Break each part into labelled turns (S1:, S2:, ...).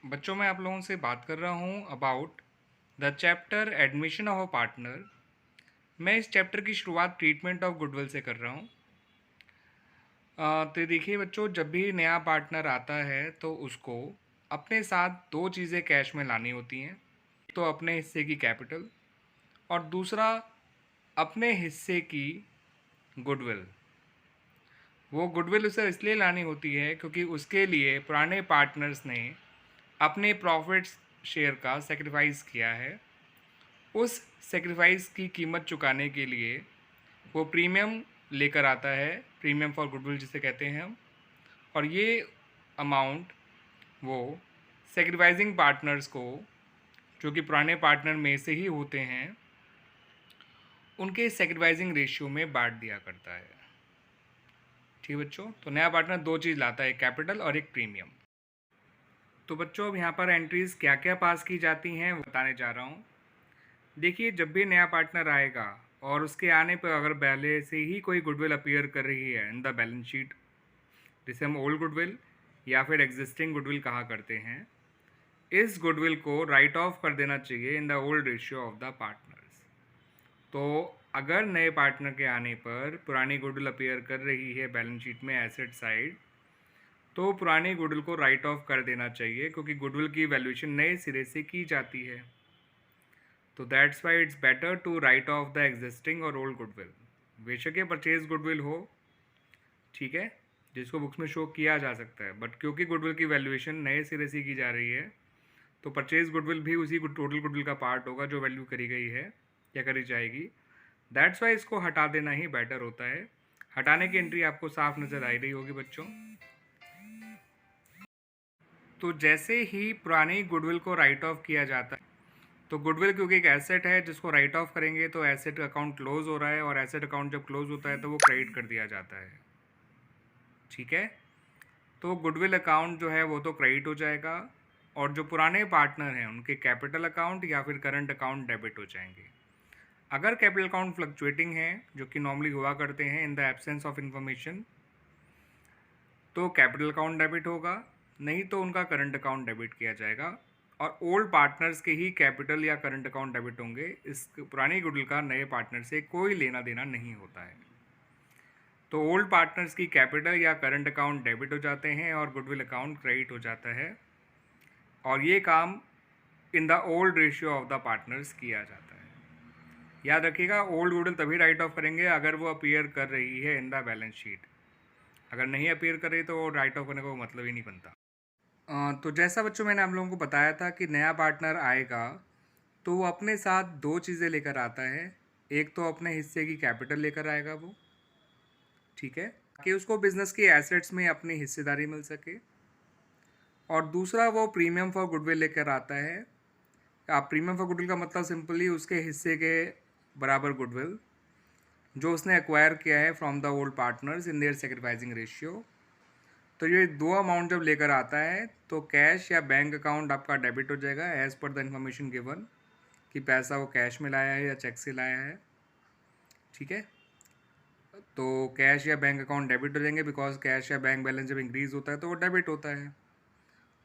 S1: बच्चों मैं आप लोगों से बात कर रहा हूँ about the chapter admission of a partner. मैं इस चैप्टर की शुरुआत ट्रीटमेंट ऑफ गुडविल से कर रहा हूँ। तो देखिए बच्चों, जब भी नया पार्टनर आता है तो उसको अपने साथ दो चीज़ें कैश में लानी होती हैं। एक तो अपने हिस्से की कैपिटल और दूसरा अपने हिस्से की गुडविल। वो गुडविल उसे इसलिए लानी होती है क्योंकि उसके लिए पुराने पार्टनर्स ने अपने प्रॉफिट्स शेयर का सेक्रीफाइस किया है। उस सेक्रीफाइस की कीमत चुकाने के लिए वो प्रीमियम लेकर आता है, प्रीमियम फॉर गुडविल जिसे कहते हैं हम। और ये अमाउंट वो सेक्रीफाइसिंग पार्टनर्स को, जो कि पुराने पार्टनर में से ही होते हैं, उनके सेक्रीफाइसिंग रेशियो में बांट दिया करता है। ठीक है बच्चों, तो नया पार्टनर दो चीज़ लाता है, एक कैपिटल और एक प्रीमियम। तो बच्चों अब यहाँ पर एंट्रीज़ क्या क्या पास की जाती हैं वो बताने जा रहा हूँ। देखिए, जब भी नया पार्टनर आएगा और उसके आने पर अगर पहले से ही कोई गुडविल अपीयर कर रही है इन द बैलेंस शीट, जिसे हम ओल्ड गुडविल या फिर एग्जिस्टिंग गुडविल कहा करते हैं, इस गुडविल को राइट ऑफ कर देना चाहिए in the old ratio of the partners. तो अगर नए पार्टनर के आने पर पुरानी गुडविल अपीयर कर रही है बैलेंस शीट में एसेट साइड, तो पुरानी गुडविल को राइट ऑफ कर देना चाहिए, क्योंकि गुडविल की वैल्यूएशन नए सिरे से की जाती है। तो that's why it's better to write off the existing और ओल्ड गुडविल। बेशक ये परचेज गुडविल हो, ठीक है, जिसको बुक्स में शो किया जा सकता है, बट क्योंकि गुडविल की वैल्यूएशन नए सिरे से की जा रही है, तो परचेज गुडविल भी उसी टोटल गुडविल का पार्ट होगा जो वैल्यू करी गई है या करी जाएगी। दैट्स वाई इसको हटा देना ही बेटर होता है। हटाने की एंट्री आपको साफ नज़र आ रही होगी बच्चों। तो जैसे ही पुरानी गुडविल को राइट ऑफ किया जाता है, तो गुडविल क्योंकि एक एसेट है जिसको राइट ऑफ करेंगे तो एसेट अकाउंट क्लोज हो रहा है, और एसेट अकाउंट जब क्लोज होता है तो वो क्रेडिट कर दिया जाता है। ठीक है, तो गुडविल अकाउंट जो है वो तो क्रेडिट हो जाएगा, और जो पुराने पार्टनर हैं उनके कैपिटल अकाउंट या फिर करंट अकाउंट डेबिट हो जाएंगे। अगर कैपिटल अकाउंट फ्लक्चुएटिंग है, जो कि नॉर्मली हुआ करते हैं in the absence of information, तो कैपिटल अकाउंट डेबिट होगा, नहीं तो उनका करंट अकाउंट डेबिट किया जाएगा। और ओल्ड पार्टनर्स के ही कैपिटल या करंट अकाउंट डेबिट होंगे। इस पुरानी गुडविल का नए पार्टनर से कोई लेना देना नहीं होता है। तो ओल्ड पार्टनर्स की कैपिटल या करंट अकाउंट डेबिट हो जाते हैं और गुडविल अकाउंट क्रेडिट हो जाता है, और ये काम in the old ratio of the partners किया जाता है। याद रखिएगा, ओल्ड गुडविल तभी राइट ऑफ करेंगे अगर वो अपीयर कर रही है इन द बैलेंस शीट। अगर नहीं अपीयर कर रही तो राइट ऑफ करने का मतलब ही नहीं बनता। तो जैसा बच्चों मैंने आप लोगों को बताया था कि नया पार्टनर आएगा तो वो अपने साथ दो चीज़ें लेकर आता है। एक तो अपने हिस्से की कैपिटल लेकर आएगा वो, ठीक है, ताकि उसको बिजनेस की एसेट्स में अपनी हिस्सेदारी मिल सके। और दूसरा वो प्रीमियम फॉर गुडविल लेकर आता है। आप प्रीमियम फॉर गुडविल का मतलब सिंपली उसके हिस्से के बराबर गुडविल जो उसने एक्वायर किया है from the old partners in their sacrificing ratio. तो ये दो अमाउंट जब लेकर आता है तो कैश या बैंक अकाउंट आपका डेबिट हो जाएगा as per the information given, कि पैसा वो कैश में लाया है या चेक से लाया है। ठीक है, तो कैश या बैंक अकाउंट डेबिट हो जाएंगे, बिकॉज कैश या बैंक बैलेंस जब इंक्रीज होता है तो वो डेबिट होता है।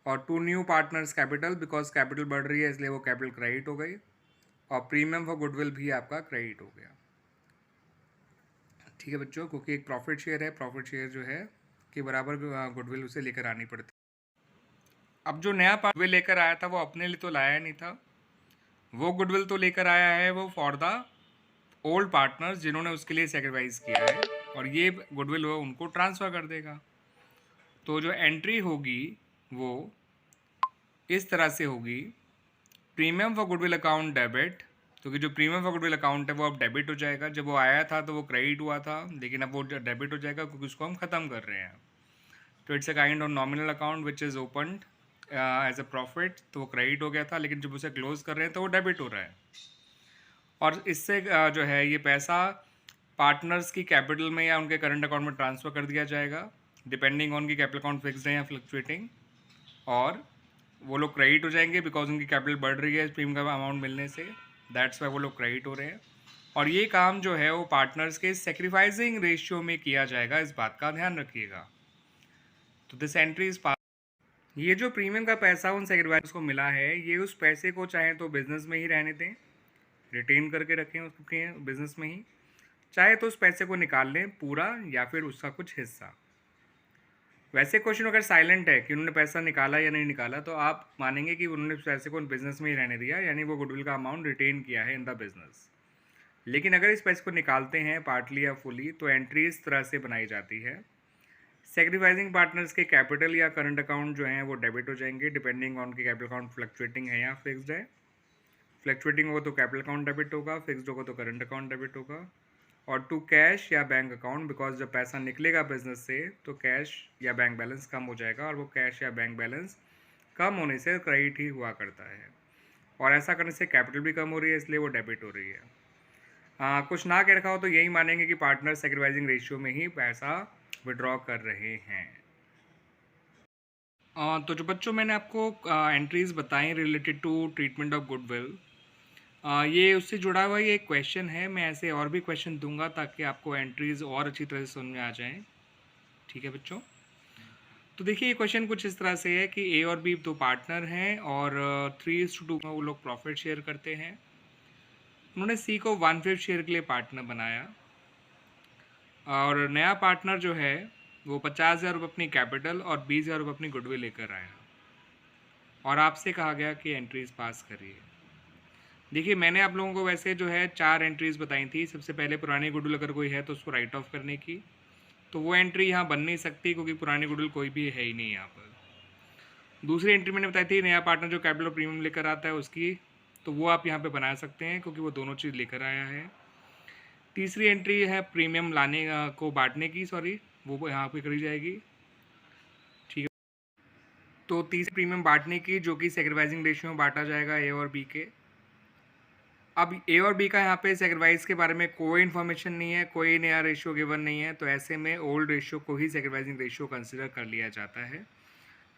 S1: और to new partners capital, because capital बढ़ रही है इसलिए वो कैपिटल क्रेडिट हो गई, और प्रीमियम फॉर गुडविल भी आपका क्रेडिट हो गया। ठीक है बच्चों, क्योंकि एक प्रॉफिट शेयर है, प्रॉफिट शेयर जो है के बराबर गुडविल उसे लेकर आनी पड़ती। अब जो नया गुडविल लेकर आया था वो अपने लिए तो लाया नहीं था, वो गुडविल तो लेकर आया है वो फॉर द ओल्ड पार्टनर्स जिन्होंने उसके लिए सेक्रीफाइस किया है, और ये गुडविल वो उनको ट्रांसफ़र कर देगा। तो जो एंट्री होगी वो इस तरह से होगी, premium for goodwill account debit, क्योंकि जो प्रीमियम फॉर गुडविल अकाउंट है वो अब डेबिट हो जाएगा। जब वो आया था तो वो क्रेडिट हुआ था, लेकिन अब वो डेबिट हो जाएगा क्योंकि उसको हम ख़त्म कर रहे हैं। तो it's a kind of nominal account which is opened as a profit, तो वो क्रेडिट हो गया था, लेकिन जब उसे क्लोज कर रहे हैं तो वो डेबिट हो रहा है। और इससे जो है ये पैसा पार्टनर्स की कैपिटल में या उनके करंट अकाउंट में ट्रांसफ़र कर दिया जाएगा, डिपेंडिंग ऑन की कैपिटल अकाउंट फिक्स्ड है या फ्लक्चुएटिंग। और वो लोग क्रेडिट हो जाएंगे बिकॉज उनकी कैपिटल बढ़ रही है प्रीमियम का अमाउंट मिलने से, दैट्स वाई वो लोग क्रेडिट हो रहे हैं। और ये काम जो है वो पार्टनर्स के सेक्रीफाइसिंग रेशियो में किया जाएगा, इस बात का ध्यान रखिएगा। तो दिस एंट्री इज पास। ये जो प्रीमियम का पैसा उन सेक्रीफाइस को मिला है, ये उस पैसे को चाहे तो बिजनेस में ही रहने दें, रिटेन करके रखें उसके बिजनेस में ही, चाहे तो उस पैसे को निकाल लें पूरा या फिर उसका कुछ हिस्सा। वैसे क्वेश्चन अगर साइलेंट है कि उन्होंने पैसा निकाला या नहीं निकाला, तो आप मानेंगे कि उन्होंने पैसे को बिजनेस में ही रहने दिया, यानी वो गुडविल का अमाउंट रिटेन किया है इन द बिजनेस। लेकिन अगर इस पैसे को निकालते हैं पार्टली या फुली, तो एंट्री इस तरह से बनाई जाती है। सेक्रीफाइसिंग पार्टनर्स के कैपिटल या करंट अकाउंट जो हैं वो डेबिट हो जाएंगे, डिपेंडिंग ऑन के कैपिटल अकाउंट फ्लक्चुएटिंग है या फिक्स्ड है। फ्लक्चुएटिंग होगा तो कैपिटल अकाउंट डेबिट होगा, फिक्स्ड होगा तो करंट अकाउंट डेबिट होगा। और टू कैश या बैंक अकाउंट, बिकॉज जब पैसा निकलेगा बिजनेस से तो कैश या बैंक बैलेंस कम हो जाएगा, और वो कैश या बैंक बैलेंस कम होने से क्रेडिट ही हुआ करता है, और ऐसा करने से कैपिटल भी कम हो रही है, इसलिए वो डेबिट हो रही है। कुछ ना कह रखा हो तो यही मानेंगे कि पार्टनर सेक्रीफाइसिंग रेशियो में ही पैसा विड्रॉ कर रहे हैं। तो जो बच्चों मैंने आपको एंट्रीज बताई related to treatment of goodwill, ये उससे जुड़ा हुआ ये एक क्वेश्चन है। मैं ऐसे और भी क्वेश्चन दूंगा ताकि आपको एंट्रीज और अच्छी तरह से समझ में आ जाएं। ठीक है बच्चों, तो देखिए ये क्वेश्चन कुछ इस तरह से है कि ए और बी दो पार्टनर हैं और 3:2 में वो लोग प्रॉफिट शेयर करते हैं। उन्होंने सी को 1/5 शेयर के लिए पार्टनर बनाया, और नया पार्टनर जो है वो 50,000 रुपये अपनी कैपिटल और 20,000 रुपये अपनी गुडविल लेकर आया, और आपसे कहा गया कि एंट्रीज पास करिए। देखिए मैंने आप लोगों को वैसे जो है 4 एंट्रीज बताई थी। सबसे पहले पुरानी गुडविल अगर कोई है तो उसको राइट ऑफ करने की, तो वो एंट्री यहाँ बन नहीं सकती क्योंकि पुरानी गुडविल कोई भी है ही नहीं यहाँ पर। दूसरी एंट्री मैंने बताई थी नया पार्टनर जो कैपिटल प्रीमियम लेकर आता है उसकी, तो वो आप यहाँ पे बना सकते हैं क्योंकि वो दोनों चीज़ लेकर आया है। तीसरी एंट्री है प्रीमियम लाने को बांटने की, सॉरी वो यहाँ पे करी जाएगी। ठीक है, तो तीसरी प्रीमियम बांटने की जो कि सेक्रीफाइसिंग रेशियो में बांटा जाएगा ए और बी के। अब ए और बी का यहाँ पे सेक्रीफाइस के बारे में कोई इन्फॉर्मेशन नहीं है, कोई नया रेशियो गिवन नहीं है, तो ऐसे में ओल्ड रेशियो को ही सेक्रीफाइसिंग रेशियो कंसिडर कर लिया जाता है।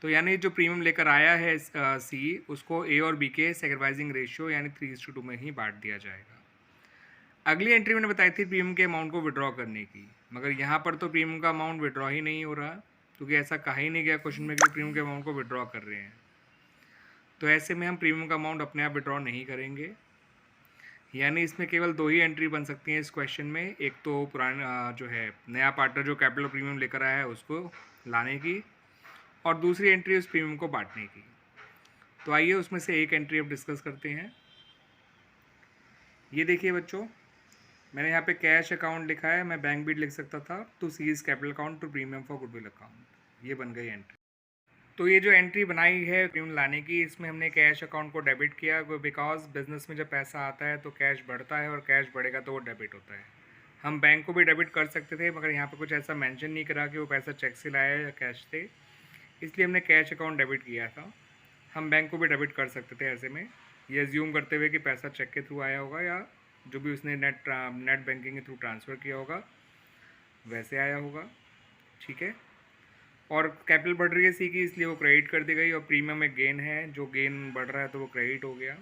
S1: तो यानी जो प्रीमियम लेकर आया है सी, उसको ए और बी के सेक्रीफाइसिंग रेशियो यानी 3:2 में ही बांट दिया जाएगा। अगली एंट्री मैंने बताई थी प्रीमियम के अमाउंट को विड्रॉ करने की, मगर यहाँ पर तो प्रीमियम का अमाउंट विड्रॉ ही नहीं हो रहा, क्योंकि ऐसा कहा ही नहीं गया क्वेश्चन में कि प्रीमियम के अमाउंट को विड्रॉ कर रहे हैं। तो ऐसे में हम प्रीमियम का अमाउंट अपने आप विड्रॉ नहीं करेंगे, यानी इसमें केवल 2 ही एंट्री बन सकती हैं इस क्वेश्चन में। एक तो पुराना जो है नया पार्टनर जो कैपिटल प्रीमियम लेकर आया है उसको लाने की, और दूसरी एंट्री उस प्रीमियम को बांटने की। तो आइए उसमें से एक एंट्री अब डिस्कस करते हैं। ये देखिए बच्चों, मैंने यहाँ पे कैश अकाउंट लिखा है, मैं बैंक बिल लिख सकता था, to C's capital account to premium for goodwill account. ये बन गई एंट्री। तो ये जो एंट्री बनाई है प्रीमियम लाने की, इसमें हमने कैश अकाउंट को डेबिट किया, बिकॉज बिजनेस में जब पैसा आता है तो कैश बढ़ता है, और कैश बढ़ेगा तो वो डेबिट होता है। हम बैंक को भी डेबिट कर सकते थे, मगर यहाँ पे कुछ ऐसा मेंशन नहीं करा कि वो पैसा चेक से लाया या कैश से, इसलिए हमने कैश अकाउंट डेबिट किया था। हम बैंक को भी डेबिट कर सकते थे ऐसे में, ये अज्यूम करते हुए कि पैसा चेक के थ्रू आया होगा या जो भी उसने नेट बैंकिंग के थ्रू ट्रांसफ़र किया होगा वैसे आया होगा। ठीक है, और कैपिटल बढ़ रही है सी की, इसलिए वो क्रेडिट कर दी गई, और प्रीमियम में गेन है, जो गेन बढ़ रहा है तो वो क्रेडिट हो गया।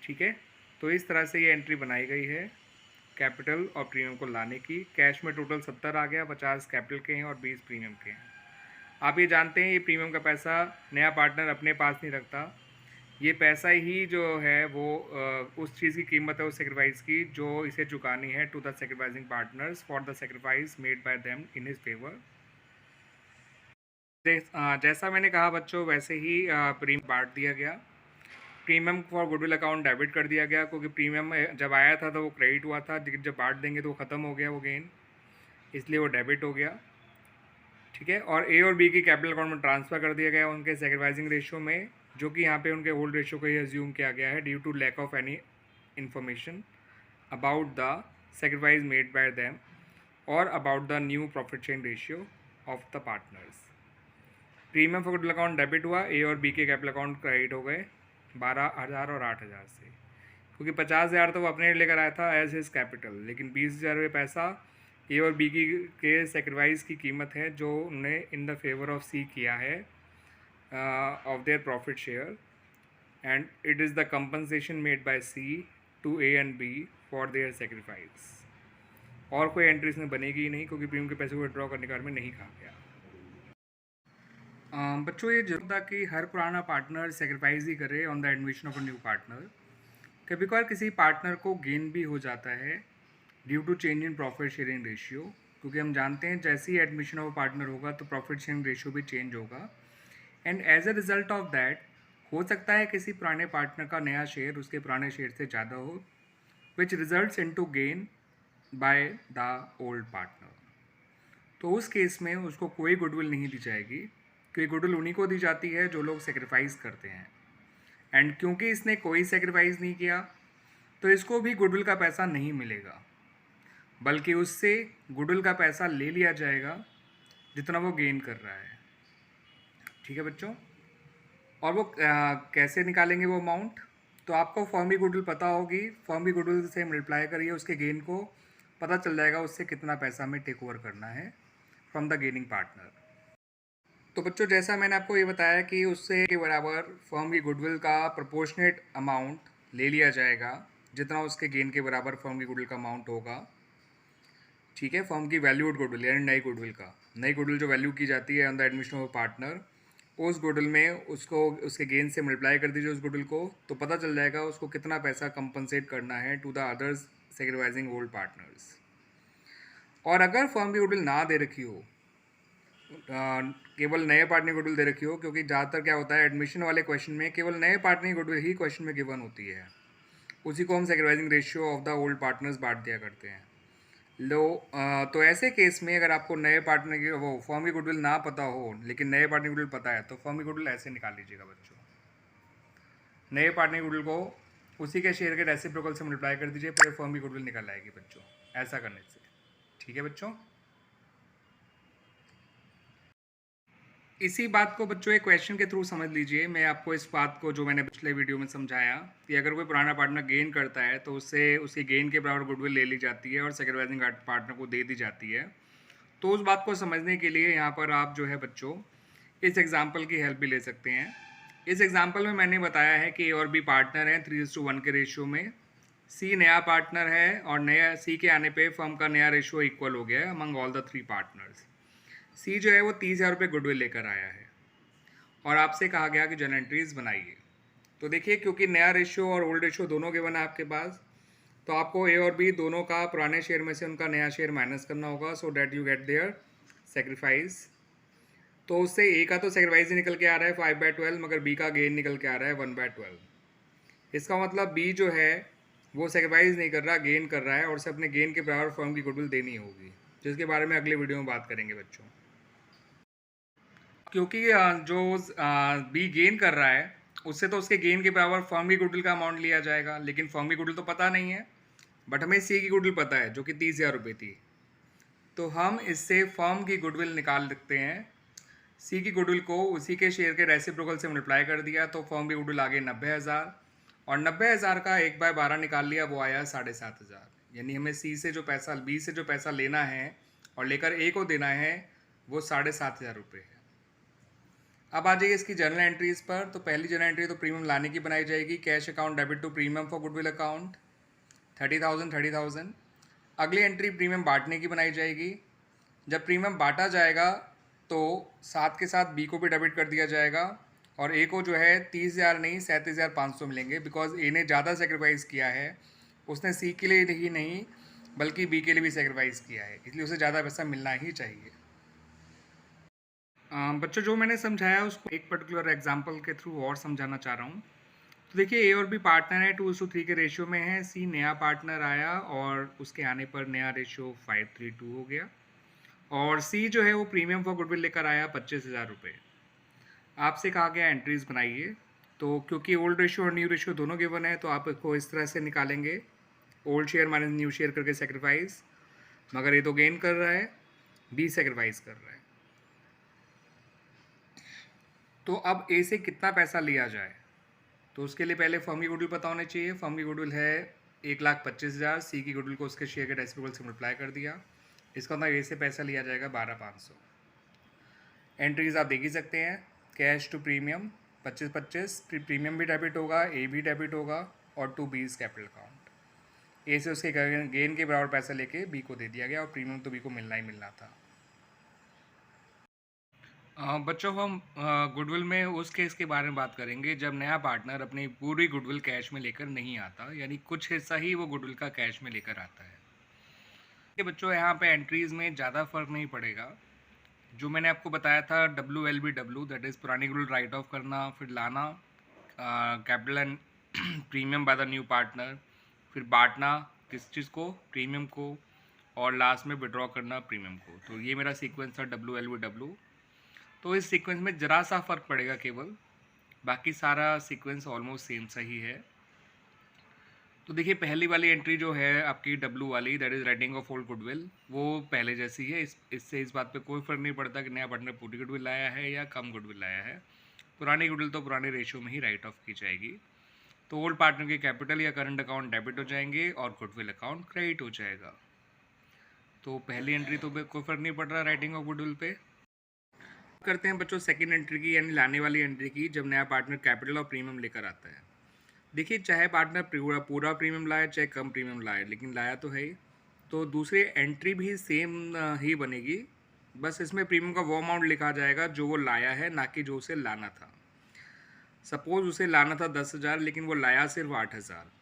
S1: ठीक है, तो इस तरह से ये एंट्री बनाई गई है कैपिटल और प्रीमियम को लाने की। कैश में टोटल 70 आ गया, 50 कैपिटल के हैं और 20 प्रीमियम के हैं। आप ये जानते हैं ये प्रीमियम का पैसा नया पार्टनर अपने पास नहीं रखता, ये पैसा ही जो है वो उस चीज़ की कीमत है उस सेक्रीफाइस की जो इसे चुकानी है to the sacrificing partners for the sacrifice made by them in his favour. जैसा मैंने कहा बच्चों, वैसे ही प्रीमियम बांट दिया गया। Premium for goodwill account debit कर दिया गया, क्योंकि प्रीमियम जब आया था तो वो क्रेडिट हुआ था, लेकिन जब बांट देंगे तो वो ख़त्म हो गया वो गेन, इसलिए वो डेबिट हो गया। ठीक है, और ए और बी की कैपिटल अकाउंट में ट्रांसफ़र कर दिया गया उनके सेक्रीफाइसिंग रेशियो में, जो कि यहाँ पे उनके ओल्ड रेशियो को ही अज्यूम किया गया है due to lack of any information about the sacrifice made by them और about the new profit sharing ratio of the partners. Premium for goodwill account debit हुआ, ए और बी के कैपिटल अकाउंट क्रेडिट हो गए 12,000 और 8,000 से, क्योंकि 50,000 तो वो अपने लेकर आया था एज हिज कैपिटल, लेकिन 20,000 रुपये पैसा ए और बी की के सेक्रीफाइस की कीमत है जो उन्होंने in the favour of C किया है of their profit share, and it is the compensation made by C to A and B for their sacrifice. और कोई एंट्री इसमें बनेगी ही नहीं, क्योंकि प्रीमियम के पैसे को विड्रॉ करने के बारे में नहीं कहा गया। बच्चों ये जरूर था कि हर पुराना पार्टनर सेक्रीफाइस ही करे on the admission of a new partner. कभी कभार किसी पार्टनर को गेन भी हो जाता है due to change in profit sharing ratio, क्योंकि हम जानते हैं जैसे ही एडमिशन ऑफ पार्टनर होगा तो प्रॉफिट शेयरिंग रेशियो भी चेंज होगा। And as a result of that हो सकता है किसी पुराने पार्टनर का नया शेयर उसके पुराने शेयर से ज़्यादा हो, which results in to gain by the old partner. तो उस केस में उसको कोई गुडविल नहीं दी जाएगी, क्योंकि गुडविल उन्हीं को दी जाती है जो लोग सेक्रीफाइस करते हैं। एंड क्योंकि इसने कोई सेक्रीफाइस नहीं किया तो इसको भी गुडविल का पैसा नहीं मिलेगा, बल्कि उससे गुडविल का पैसा ले लिया जाएगा जितना वो गेन कर रहा है। ठीक है बच्चों। और वो कैसे निकालेंगे वो अमाउंट, तो आपको फर्म की गुडविल पता होगी, फर्म की गुडविल से मल्टीप्लाई करिए उसके गेन को, पता चल जाएगा उससे कितना पैसा हमें टेक ओवर करना है फ्रॉम द गेनिंग पार्टनर। तो बच्चों जैसा मैंने आपको ये बताया कि उससे के बराबर फर्म की गुडविल का प्रोपोर्शनेट अमाउंट ले लिया जाएगा जितना उसके गेन के बराबर फर्म की गुडविल का अमाउंट होगा। ठीक है, फर्म की वैल्यूड गुडविल यानी नई गुडविल का, नई गुडविल जो वैल्यू की जाती है on the admission of partner, उस गुडविल में उसको उसके गेन से मल्टीप्लाई कर दीजिए उस गुडविल को, तो पता चल जाएगा उसको कितना पैसा कंपनसेट करना है to the others sacrificing old partners. और अगर फर्म की गुडविल ना दे रखी हो, केवल नए पार्टनर की गुडविल दे रखी हो, क्योंकि ज़्यादातर क्या होता है एडमिशन वाले क्वेश्चन में केवल नए पार्टनर की गुडविल ही क्वेश्चन में गिवन होती है, उसी को हम sacrificing ratio of the old partners बांट दिया करते हैं। तो ऐसे केस में अगर आपको नए पार्टनर की वो फर्म की गुडविल ना पता हो लेकिन नए पार्टनर की गुडविल पता है, तो फर्म की गुडविल ऐसे निकाल लीजिएगा बच्चों। नए पार्टनर की गुडविल को उसी के शेयर के रेसिप्रोकल से मल्टीप्लाई कर दीजिए, फिर फर्म की गुडविल निकल आएगी बच्चों, ऐसा करने से। ठीक है बच्चों। इसी बात को बच्चों एक क्वेश्चन के थ्रू समझ लीजिए। मैं आपको इस बात को जो मैंने पिछले वीडियो में समझाया कि अगर कोई पुराना पार्टनर गेन करता है तो उससे उसके गेन के बराबर गुडविल ले ली जाती है और सेक्रीफाइसिंग पार्टनर को दे दी जाती है। तो उस बात को समझने के लिए यहाँ पर आप जो है बच्चों इस एग्जाम्पल की हेल्प भी ले सकते हैं। इस एग्जाम्पल में मैंने बताया है कि ए और बी पार्टनर हैं 3:1 के रेशियो में। सी नया पार्टनर है और नया सी के आने पे फर्म का नया रेशियो इक्वल हो गया है अमंग ऑल द 3 पार्टनर्स। सी जो है वो 30,000 रुपये गुडविल लेकर आया है और आपसे कहा गया कि जर्नल एंट्रीज बनाइए। तो देखिए क्योंकि नया रेशियो और ओल्ड रेशियो दोनों गिवन है आपके पास, तो आपको ए और बी दोनों का पुराने शेयर में से उनका नया शेयर माइनस करना होगा so that you get there sacrifice. तो उससे ए का तो सेक्रीफाइस ही निकल के आ रहा है 5/12, मगर बी का गेन निकल के आ रहा है 1/12। इसका मतलब बी जो है वो सेक्रीफाइस नहीं कर रहा, गेन कर रहा है, और उसे अपने गेन के बराबर फर्म की गुडविल देनी होगी, जिसके बारे में अगले वीडियो में बात करेंगे बच्चों। क्योंकि जो बी गेन कर रहा है उससे तो उसके गेन के बराबर फर्म की गुडविल का अमाउंट लिया जाएगा, लेकिन फर्म की गुडविल तो पता नहीं है, बट हमें सी की गुडविल पता है जो कि 30,000 रुपये थी। तो हम इससे फर्म की गुडविल निकाल सकते हैं। सी की गुडविल को उसी के शेयर के रेसिप्रोकल से मल्टीप्लाई कर दिया तो फर्म की गुडविल आ गई 90,000, और 90,000 का 1/12 निकाल लिया, वो आया 7,500। यानी हमें सी से जो पैसा बी से जो पैसा लेना है और लेकर ए को देना है वो 7,500 रुपये है। अब आ जाइए इसकी जर्नल एंट्रीज पर। तो पहली जर्नल एंट्री तो प्रीमियम लाने की बनाई जाएगी, cash account debit to premium for goodwill account 30,000। अगली एंट्री प्रीमियम बांटने की बनाई जाएगी। जब प्रीमियम बांटा जाएगा तो साथ के साथ बी को भी डेबिट कर दिया जाएगा और ए को जो है 30,000 नहीं 37,500 मिलेंगे, बिकॉज ए ने ज़्यादा सेक्रीफाइस किया है, उसने सी के लिए ही नहीं बल्कि बी के लिए भी सेक्रीफाइस किया है, इसलिए उसे ज़्यादा पैसा मिलना ही चाहिए। बच्चों जो मैंने समझाया उसको एक पर्टिकुलर एग्जांपल के थ्रू और समझाना चाह रहा हूँ। तो देखिए ए और बी पार्टनर है 2:3 के रेशियो में है। सी नया पार्टनर आया और उसके आने पर नया रेशियो 5:3 हो गया, और सी जो है वो प्रीमियम फॉर गुडविल लेकर आया 25,000 रुपये। आपसे कहा गया एंट्रीज बनाइए। तो क्योंकि ओल्ड रेशियो और न्यू रेशियो दोनों गिवन है तो आप इसको इस तरह से निकालेंगे, old share minus new share करके सेक्रीफाइस, मगर ये तो गेन कर रहा है, बी सेक्रीफाइस कर रहा है। तो अब ए से कितना पैसा लिया जाए, तो उसके लिए पहले फर्म की गुडविल पता होनी चाहिए। फर्म की गुडविल है 1,25,000, सी की गुडविल को उसके शेयर के रेसिप्रोकल से मल्टीप्लाई कर दिया, इसका मतलब ए से पैसा लिया जाएगा 12,500। एंट्रीज आप देख ही सकते हैं, कैश टू प्रीमियम 25,25, प्रीमियम भी डेबिट होगा, ए भी डेबिट होगा, और टू बीज कैपिटल अकाउंट। ए से उसके गेन के बराबर पैसा लेके बी को दे दिया गया और प्रीमियम तो बी को मिलना ही मिलना था। बच्चों हम गुडविल में उस केस के बारे में बात करेंगे जब नया पार्टनर अपनी पूरी गुडविल कैश में लेकर नहीं आता, यानी कुछ हिस्सा ही वो गुडविल का कैश में लेकर आता है। ये बच्चों यहाँ पे एंट्रीज में ज़्यादा फर्क नहीं पड़ेगा। जो मैंने आपको बताया था WLBW, दैट इज़ पुरानी गुडविल राइट ऑफ करना, फिर लाना capital and premium bye the new partner, फिर बांटना किस चीज़ को, प्रीमियम को, और लास्ट में विड्रॉ करना प्रीमियम को। तो ये मेरा सीक्वेंस था WLBW। तो इस सीक्वेंस में ज़रा सा फ़र्क पड़ेगा केवल, बाकी सारा सीक्वेंस ऑलमोस्ट सेम सही है। तो देखिए पहली वाली एंट्री जो है आपकी W वाली, that is writing of old goodwill, वो पहले जैसी है। इससे इस बात पे कोई फ़र्क नहीं पड़ता कि नया पार्टनर पूरी गुडविल लाया है या कम गुडविल लाया है। पुरानी गुडविल तो पुराने रेशियो में ही राइट ऑफ की जाएगी। तो ओल्ड पार्टनर के कैपिटल या करंट अकाउंट डेबिट हो जाएंगे और गुडविल अकाउंट क्रेडिट हो जाएगा। तो पहली एंट्री तो कोई फ़र्क नहीं पड़ रहा राइटिंग ऑफ गुडविल पे। करते हैं बच्चों सेकंड एंट्री की, यानी लाने वाली एंट्री की, जब नया पार्टनर कैपिटल और प्रीमियम लेकर आता है। देखिए चाहे पार्टनर पूरा प्रीमियम लाए चाहे कम प्रीमियम लाए, लेकिन लाया तो है ही। तो दूसरी एंट्री भी सेम ही बनेगी, बस इसमें प्रीमियम का वो अमाउंट लिखा जाएगा जो वो लाया है, ना कि जो उसे लाना था। सपोज़ उसे लाना था 10,000 लेकिन वो लाया सिर्फ 8,000,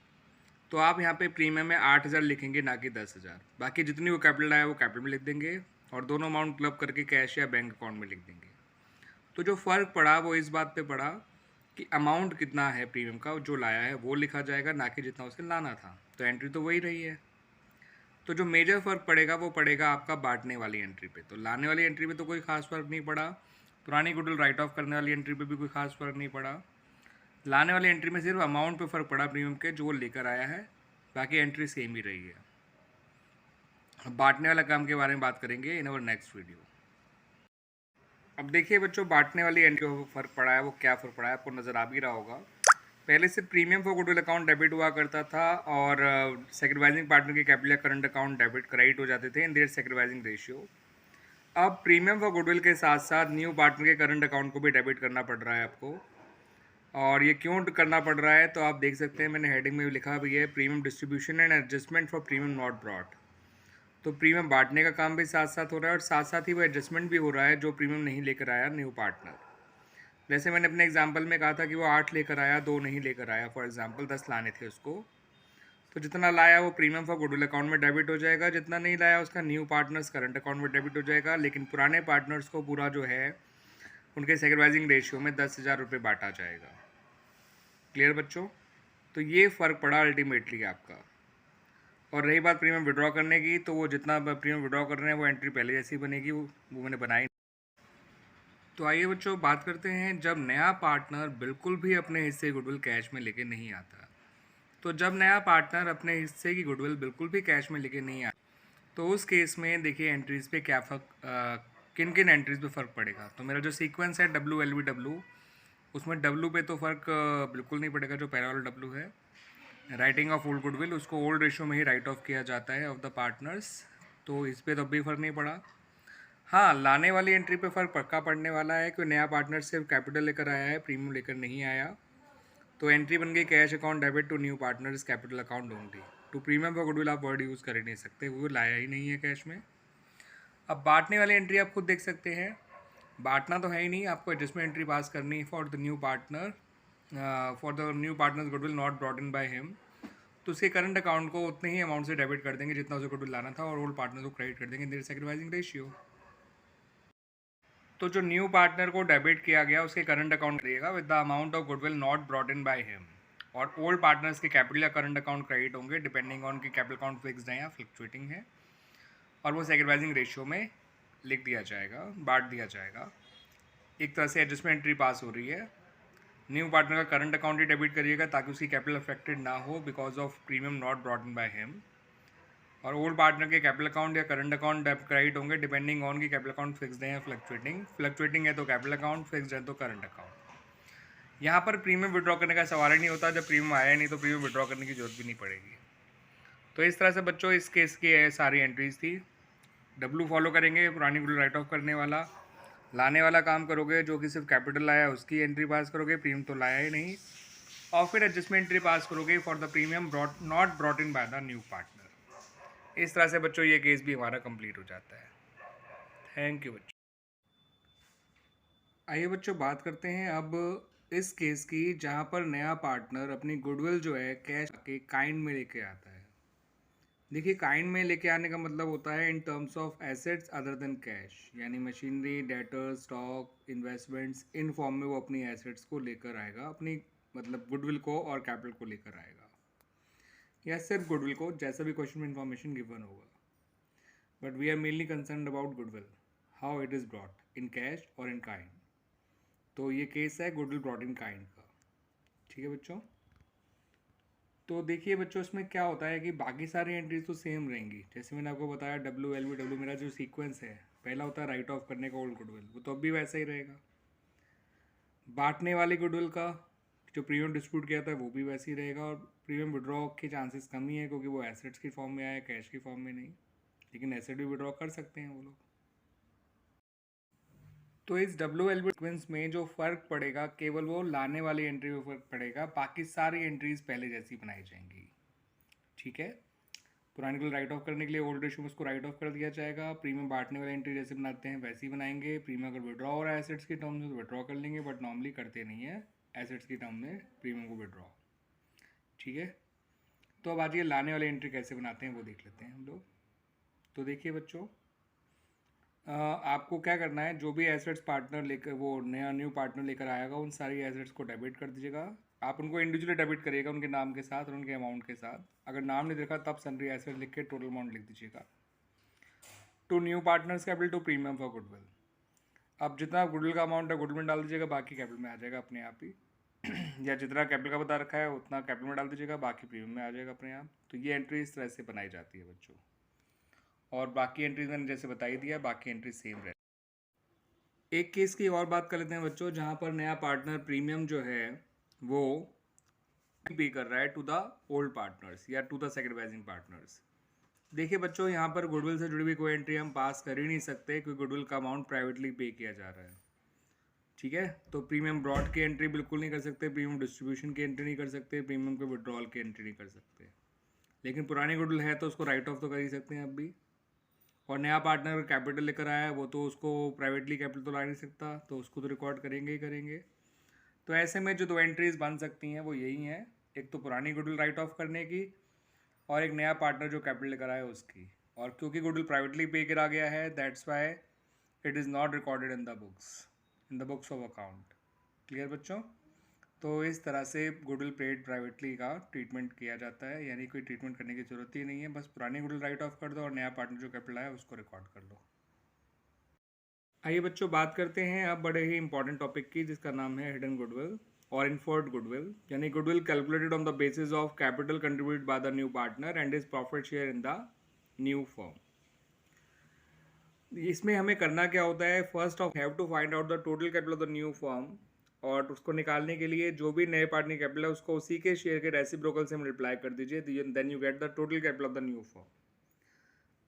S1: तो आप यहाँ पे प्रीमियम में 8,000 लिखेंगे, ना कि 10,000। बाकी जितनी वो कैपिटल लाया वो कैपिटल में लिख देंगे और दोनों अमाउंट क्लब करके कैश या बैंक अकाउंट में लिख देंगे। तो जो फ़र्क पड़ा वो इस बात पे पड़ा कि अमाउंट कितना है प्रीमियम का जो लाया है वो लिखा जाएगा, ना कि जितना उसे लाना था। तो एंट्री तो वही रही है। तो जो मेजर फ़र्क पड़ेगा वो पड़ेगा आपका बांटने वाली एंट्री पे। तो लाने वाली एंट्री पे तो कोई ख़ास फ़र्क नहीं पड़ा, पुरानी गुडविल राइट ऑफ करने वाली एंट्री पे भी कोई ख़ास फ़र्क नहीं पड़ा। लाने वाली एंट्री में सिर्फ अमाउंट पे फ़र्क पड़ा प्रीमियम के जो वो लेकर आया है, बाकी एंट्री सेम ही रही है। अब बांटने वाला काम के बारे में बात करेंगे इन अवर नेक्स्ट वीडियो। अब देखिए बच्चों, बांटने वाली एंट्री को फ़र्क पड़ा है, वो क्या फ़र्क पड़ा है आपको नज़र आ भी रहा होगा। पहले से premium for goodwill account debit हुआ करता था और सेक्रीफाइसिंग पार्टनर के कैपिटल या करंट अकाउंट डेबिट क्रेडिट हो जाते थे इन देयर सेक्रीफाइसिंग रेशियो। अब प्रीमियम फॉर गुडविल के साथ साथ न्यू पार्टनर के करंट अकाउंट को भी डेबिट करना पड़ रहा है आपको। और ये क्यों करना पड़ रहा है, तो आप देख सकते हैं मैंने हेडिंग में भी लिखा भी है, premium distribution and adjustment for premium not brought. तो प्रीमियम बांटने का काम भी साथ साथ हो रहा है और साथ साथ ही वो एडजस्टमेंट भी हो रहा है जो प्रीमियम नहीं लेकर आया न्यू पार्टनर। जैसे मैंने अपने एग्जांपल में कहा था कि वो 8 लेकर आया, 2 नहीं लेकर आया, फॉर एग्जांपल 10 लाने थे उसको। तो जितना लाया वो प्रीमियम फॉर गुडविल अकाउंट में डेबिट हो जाएगा, जितना नहीं लाया उसका न्यू पार्टनर्स करंट अकाउंट में डेबिट हो जाएगा। लेकिन पुराने पार्टनर्स को पूरा जो है उनके सेक्रीफाइसिंग रेशियो में 10,000 रुपये बांटा जाएगा। क्लियर बच्चों? तो ये फ़र्क पड़ा अल्टीमेटली आपका। और रही बात प्रीमियम विड्रॉ करने की, तो वो जितना प्रीमियम विड्रॉ कर रहे हैं वो एंट्री पहले जैसी बनेगी, वो मैंने बनाई। तो आइए बच्चों बात करते हैं जब नया पार्टनर बिल्कुल भी अपने हिस्से की गुडविल कैश में लेके नहीं आता। तो जब नया पार्टनर अपने हिस्से की गुडविल बिल्कुल भी कैश में लेके नहीं आता, तो उस केस में देखिए एंट्रीज़ पे क्या फ़र्क, किन किन एंट्रीज़ पे फ़र्क पड़ेगा। तो मेरा जो सीक्वेंस है WLBW, उसमें W पे तो फ़र्क बिल्कुल नहीं पड़ेगा, जो पहला वाला W है। राइटिंग ऑफ ओल्ड गुडविल, उसको ओल्ड रेशियो में ही राइट ऑफ किया जाता है ऑफ द पार्टनर्स, तो इस पर तो भी फ़र्क नहीं पड़ा। हाँ, लाने वाली एंट्री पे फ़र्क पक्का पड़ने वाला है कि नया पार्टनर सिर्फ कैपिटल लेकर आया है, प्रीमियम लेकर नहीं आया। तो एंट्री बन गई cash account debit to new partners capital account only. To premium for goodwill आप वर्ड यूज़ कर ही नहीं सकते, वो लाया ही नहीं है कैश में। अब बांटने वाली एंट्री आप खुद देख सकते हैं, बांटना तो है ही नहीं, आपको एडजस्टमेंट एंट्री पास करनी है for the new partner, for the new partners goodwill not brought in by him. तो उसके करंट अकाउंट को उतने ही अमाउंट से डेबिट कर देंगे जितना उसे गुडविल लाना था, और ओल्ड पार्टनर को क्रेडिट कर देंगे देयर सेक्रीफाइसिंग रेशियो। तो जो न्यू पार्टनर को डेबिट किया गया उसके करंट अकाउंट करिएगा with the amount of goodwill not brought in by him, और ओल्ड पार्टनर्स के कैपिटल या करंट अकाउंट क्रेडिट होंगे डिपेंडिंग ऑन कि कैपिटल अकाउंट फिक्स्ड है या फ्लक्चुएटिंग है, और वो सेक्रीफाइसिंग रेशियो में लिख दिया जाएगा, बांट दिया जाएगा। एक तरह से एडजस्टमेंट एंट्री पास हो रही है। न्यू पार्टनर का करंट अकाउंट ही डेबिट करिएगा ताकि उसकी कैपिटल अफेक्टेड ना हो because of premium not brought in by him, और ओल्ड पार्टनर के कैपिटल अकाउंट या करंट अकाउंट क्रेडिट होंगे डिपेंडिंग ऑन की कैपिटल अकाउंट फिक्स्ड है या फ्लक्चुएटिंग है तो कैपिटल अकाउंट, फिक्स्ड है तो करंट अकाउंट। यहाँ पर प्रीमियम विड्रॉ करने का सवाल ही नहीं होता, जब प्रीमियम आया नहीं तो प्रीमियम विड्रॉ करने की जरूरत भी नहीं पड़ेगी। तो इस तरह से बच्चों इस केस की सारी एंट्रीज थी। W फॉलो करेंगे पुरानी गुडविल राइट ऑफ करने वाला, लाने वाला काम करोगे जो कि सिर्फ कैपिटल लाया उसकी एंट्री पास करोगे, प्रीमियम तो लाया ही नहीं, और फिर एडजस्टमेंट एंट्री पास करोगे for the premium not brought in by the new partner. इस तरह से बच्चों ये केस भी हमारा कंप्लीट हो जाता है। थैंक यू बच्चों। आइए बच्चों बात करते हैं अब इस केस की जहाँ पर नया पार्टनर अपनी गुडविल जो है कैश के काइंड में लेके आता है। देखिए काइंड में लेके आने का मतलब होता है in terms of assets other than cash, यानी machinery, debtor, stock, investments, in form में वो अपनी एसेट्स को लेकर आएगा, अपनी मतलब गुडविल को और कैपिटल को लेकर आएगा, या सिर्फ गुडविल को, जैसा भी क्वेश्चन में इंफॉर्मेशन गिवन होगा। But we are mainly concern about goodwill, how it is brought in cash और इन काइंड। तो ये केस है गुडविल ब्रॉट इन काइंड का। ठीक है बच्चों। तो देखिए बच्चों इसमें क्या होता है कि बाकी सारी एंट्रीज तो सेम रहेंगी, जैसे मैंने आपको बताया WLBW मेरा जो सीक्वेंस है, पहला होता है राइट ऑफ करने का ओल्ड गुडविल, वो तो अब भी वैसा ही रहेगा। बांटने वाली गुडविल का जो प्रीमियम डिस्ट्रीब्यूट किया था वो भी वैसे ही रहेगा, और प्रीमियम विड्रॉ के चांसेस कम ही है क्योंकि वो एसेट्स की फॉर्म में आया, कैश की फॉर्म में नहीं, लेकिन एसेट भी विड्रॉ कर सकते हैं वो लोग। तो इस WLB सीक्वेंस में जो फ़र्क पड़ेगा केवल वो लाने वाली एंट्री में फ़र्क पड़ेगा, बाकी सारी एंट्रीज पहले जैसी बनाई जाएंगी। ठीक है। पुराने को राइट ऑफ करने के लिए ओल्ड रेशियो में उसको राइट ऑफ कर दिया जाएगा, प्रीमियम बांटने वाली एंट्री जैसे बनाते हैं वैसे ही बनाएंगे। प्रीमियम अगर विड्रॉ हो रहा है एसेट्स की टर्म में तो विड्रॉ कर लेंगे, बट नॉर्मली करते नहीं है एसेट्स की टर्म में प्रीमियम को विड्रॉ। ठीक है। तो अब आज ये लाने वाली एंट्री कैसे बनाते हैं वो देख लेते हैं हम लोग। तो देखिए बच्चों, आपको क्या करना है, जो भी एसेट्स पार्टनर लेकर वो नया न्यू पार्टनर लेकर आएगा उन सारी एसेट्स को डेबिट कर दीजिएगा। आप उनको इंडिविजुअली डेबिट करिएगा उनके नाम के साथ और उनके अमाउंट के साथ। अगर नाम नहीं देखा तब सन्ड्री एसेट लिख के टोटल अमाउंट लिख दीजिएगा। To new partners capital to premium for goodwill. अब जितना गुडविल का अमाउंट है गुडविल में डाल दीजिएगा, बाकी कैपिटल में आ जाएगा अपने आप ही या जितना कैपिटल का बता रखा है उतना कैपिटल में डाल दीजिएगा, बाकी प्रीमियम में आ जाएगा अपने आप। तो ये एंट्री इस तरह से बनाई जाती है बच्चों, और बाकी एंट्रीज मैंने जैसे बताई दिया, बाकी एंट्री सेम रहे। एक केस की और बात कर लेते हैं बच्चों, जहाँ पर नया पार्टनर प्रीमियम जो है वो पे कर रहा है टू द ओल्ड पार्टनर्स या to the sacrificing partners. देखिए बच्चों, यहाँ पर गुडविल से जुड़ी हुई कोई एंट्री हम पास कर ही नहीं सकते क्योंकि गुडविल का अमाउंट प्राइवेटली पे किया जा रहा है। ठीक है। तो प्रीमियम ब्रॉड की एंट्री बिल्कुल नहीं कर सकते, प्रीमियम डिस्ट्रीब्यूशन की एंट्री नहीं कर सकते, प्रीमियम के विड्रॉल की एंट्री नहीं कर सकते। लेकिन पुरानी गुडविल है तो उसको राइट ऑफ तो कर ही सकते हैं अब भी। और नया पार्टनर कैपिटल लेकर आया है वो तो उसको प्राइवेटली कैपिटल तो ला नहीं सकता, तो उसको तो रिकॉर्ड करेंगे ही करेंगे। तो ऐसे में जो दो एंट्रीज बन सकती हैं वो यही हैं, एक तो पुरानी गुडविल राइट ऑफ करने की और एक नया पार्टनर जो कैपिटल लेकर आया उसकी। और क्योंकि गुडविल प्राइवेटली पे करा गया है that's why it is not recorded in the books of account. Clear बच्चों। तो इस तरह से गुडविल पेड प्राइवेटली का ट्रीटमेंट किया जाता है, यानी कोई ट्रीटमेंट करने की ज़रूरत ही नहीं है, बस पुरानी गुडविल राइट ऑफ कर दो और नया पार्टनर जो कैपिटल आया उसको रिकॉर्ड कर लो। आइए बच्चों बात करते हैं अब बड़े ही इंपॉर्टेंट टॉपिक की, जिसका नाम है हिडन गुडविल और इन्फर्ड गुडविल, यानी goodwill calculated on the basis of capital contributed by the new partner and his profit share in the new firm. इसमें हमें करना क्या होता है, first of have to find out the total capital of the new firm, और उसको निकालने के लिए जो भी नए पार्टनर कैपिटल है उसको उसी के शेयर के रेसिप्रोकल से मल्टीप्लाई कर दीजिए, then you get the total capital of the new firm.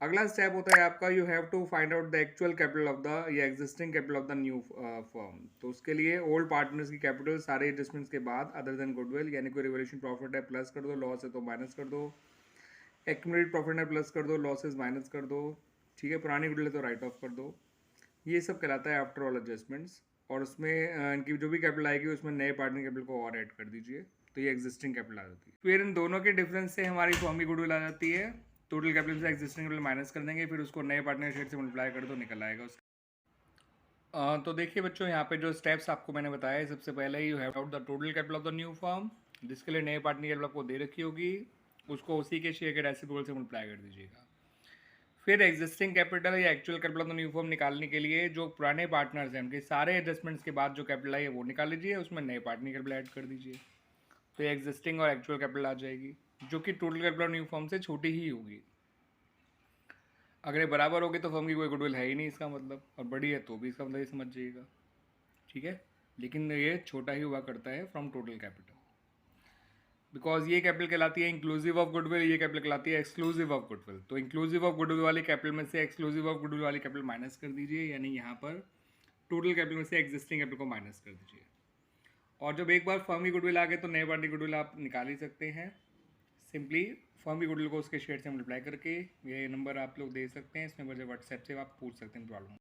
S1: अगला स्टेप होता है आपका, you have to find out the actual capital of the या existing capital of the new firm. तो उसके लिए ओल्ड पार्टनर्स की कैपिटल सारे एडजस्टमेंट्स के बाद अदर देन गुडविल, यानी कोई रिवोल्यूशन प्रॉफिट है प्लस कर दो, लॉस है तो माइनस कर दो, एक्यूमुलेटेड प्रॉफिट है प्लस कर दो, लॉसेज माइनस कर दो। ठीक है। पुरानी गुडविल है तो राइट ऑफ कर दो। ये सब कहलाता है आफ्टर ऑल एडजस्टमेंट्स, और उसमें इनकी जो भी कैपिटल आएगी उसमें नए पार्टनर कैपिटल को और ऐड कर दीजिए, तो ये एग्जिस्टिंग कैपिटल आ जाती है। फिर इन दोनों के डिफरेंस से हमारी फॉर्म की गुडविल आ जाती है। टोटल कैपिटल से एग्जिस्टिंग कैपिटल माइनस कर देंगे, फिर उसको नए पार्टनर शेयर से मल्टीप्लाई कर दो, निकल आएगा उसका। तो देखिए बच्चों, यहाँ पे जो स्टेप्स आपको मैंने बताया, सबसे पहले you have out the total capital of the new firm, जिसके लिए नए पार्टनर कैपिटल आपको दे रखी होगी, उसको उसी के शेयर के रेसिप्रोकल से मल्टीप्लाई कर दीजिएगा। फिर एग्जिस्टिंग कैपिटल या actual capital of the new firm निकालने के लिए जो पुराने पार्टनर्स हैं उनके सारे एडजस्टमेंट्स के बाद जो कैपिटल है वो निकाल लीजिए, उसमें नए पार्टनर कैपिटल ऐड कर दीजिए, तो ये एग्जिस्टिंग और एक्चुअल कैपिटल आ जाएगी, जो कि total capital of new firm से छोटी ही होगी। अगर ये बराबर होगी तो फर्म की कोई गुडविल है ही नहीं इसका मतलब, और बड़ी है तो भी इसका मतलब ये समझ जाइएगा। ठीक है। लेकिन ये छोटा ही हुआ करता है फ्रॉम टोटल कैपिटल, बिकॉज ये कैपिटल कहलाती है इंक्लूसिव ऑफ गुडविल, ये कैपिटल कहलाती है एक्सक्लूसिव ऑफ गुडविल। तो इंक्लूसिव ऑफ गुडविल वाली कैपिटल में से एक्सक्लूसिव ऑफ गुडविल वाली कैपिटल माइनस कर दीजिए, यानी यहाँ पर टोटल कैपिटल में से एग्जिस्टिंग कैपिटल को माइनस कर दीजिए। और जब एक बार फर्म की गुडविल आ गए तो नए पार्टी गुडविल आप निकाल ही सकते हैं, सिंपली फर्म की गुडविल को उसके शेयर से मल्टीप्लाई करके। ये नंबर आप लोग दे सकते हैं, इसमें व्हाट्सएप से आप पूछ सकते हैं प्रॉब्लम।